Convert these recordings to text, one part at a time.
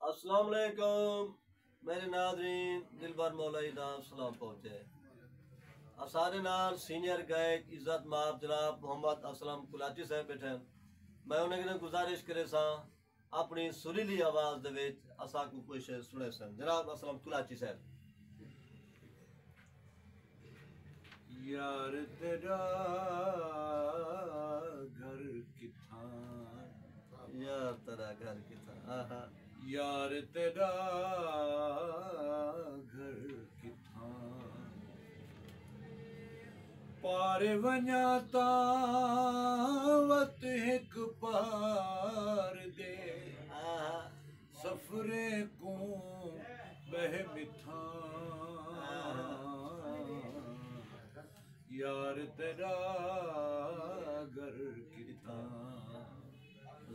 अस्सलाम वालेकुम मेरे नाज़रीन दिलबर मौलाई नाम सलाम पहुँचे असारे नाल सीनियर गायक इज्जत माब जनाब मोहम्मद असलम कुलाची साहब बैठे मैं उन्हें गुजारिश करे सा अपनी सुरीली आवाज़ दे विच असा को कुछ सुने सन जनाब असलम कुलाची साहब। यार तेरा घर किथा, यार तेरा घर किथा, आहा यार तेरा घर किथा, पार वञा ता वत हिक पार दे, सफरे को बह मिथा, यार तेरा घर किथा,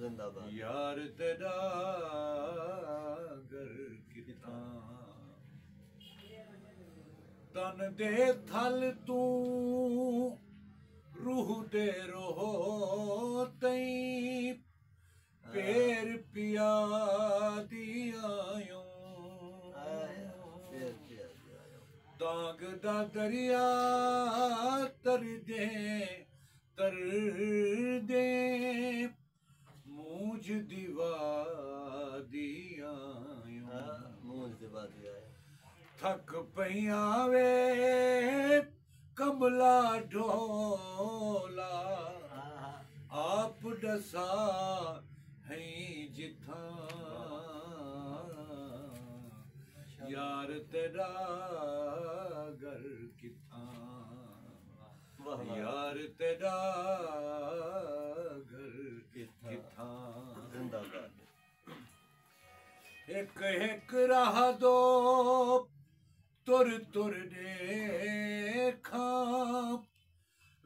जिंदाबाद यार तेरा घर किथा, तन दे थल तू रूह दे रोहो तई पेर पिया दियायो, दाग दा दरिया तर दे मूझ दिवा दिया, मूंज दिवा दिया थक पईया वे कमला ढोला, आप डसा है जिथा, यार तेरा घर किथा, यार तेरा घर किथा, एक एक राह दो तुर तुर देखा,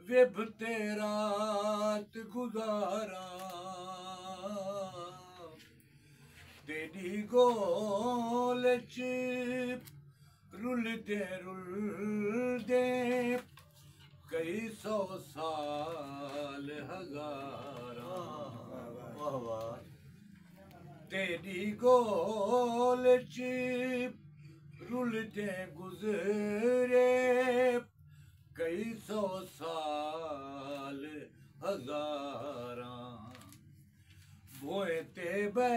विभ तेरात गुजारा, तेरी गोल च रुल दे कई सौ साल हजारा, तेरी गोल च रुल दे गुजरे कई सौ साल हजारा, बोए ते बे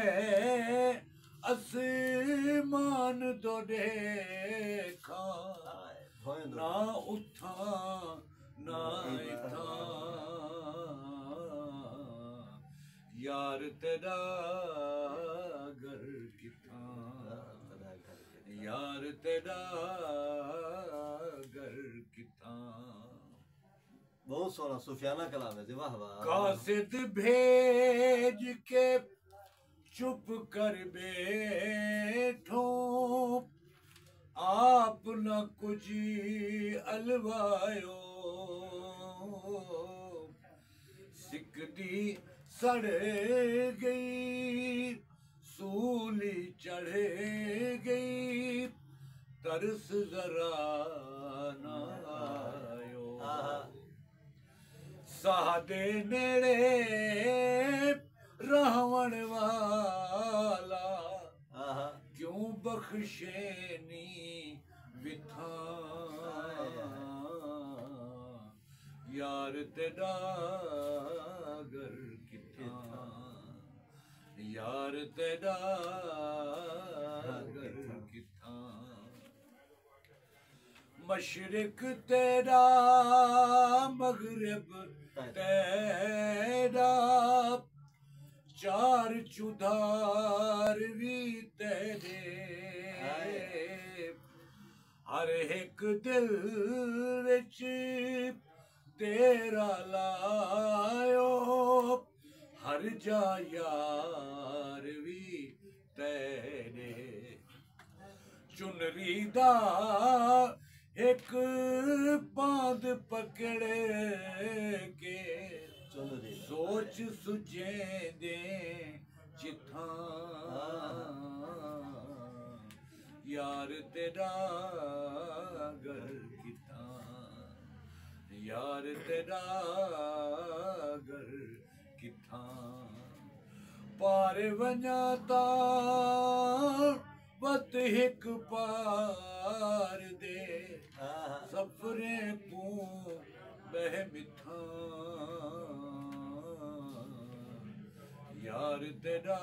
आसमान तो देखा, ना उठा ना इथा, यार तेरा घर किथा, यार तेरा घर किथा, बहुत सोना सुफियाना कलाम है जी, वाह वाह। कासिद भेज के चुप कर बैठो, आप न कुछ अलवायो, सिकदी सड़ गई सूली चढ़ गई, तरस जरा ना आयो, सादे नेड़े रहवन वाला, क्यों बख्शेनी विथा, यार तेरा घर किथा, यार तेरा घर किथा, मशरिक तेरा मगरिब तेरा, चार चुधार भी तेरे, हर एक दिल विच तेरा लायो, हर जा यार भी तेरे, चुनरी दा एक बांध पकड़ के सोच सुझे दे जिथा, यार तेरा घर किथा, यार तेरा घर किथा, पार वञा ता बत हिक पार दे हाँ सफरे को बह मिठा यार तेरा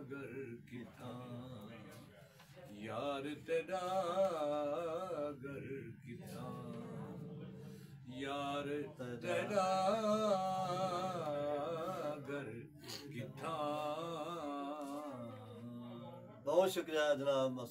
घर किथा यार तेरा घर किथा यार तेरा घर किथा बहुत शुक्रिया जनाब।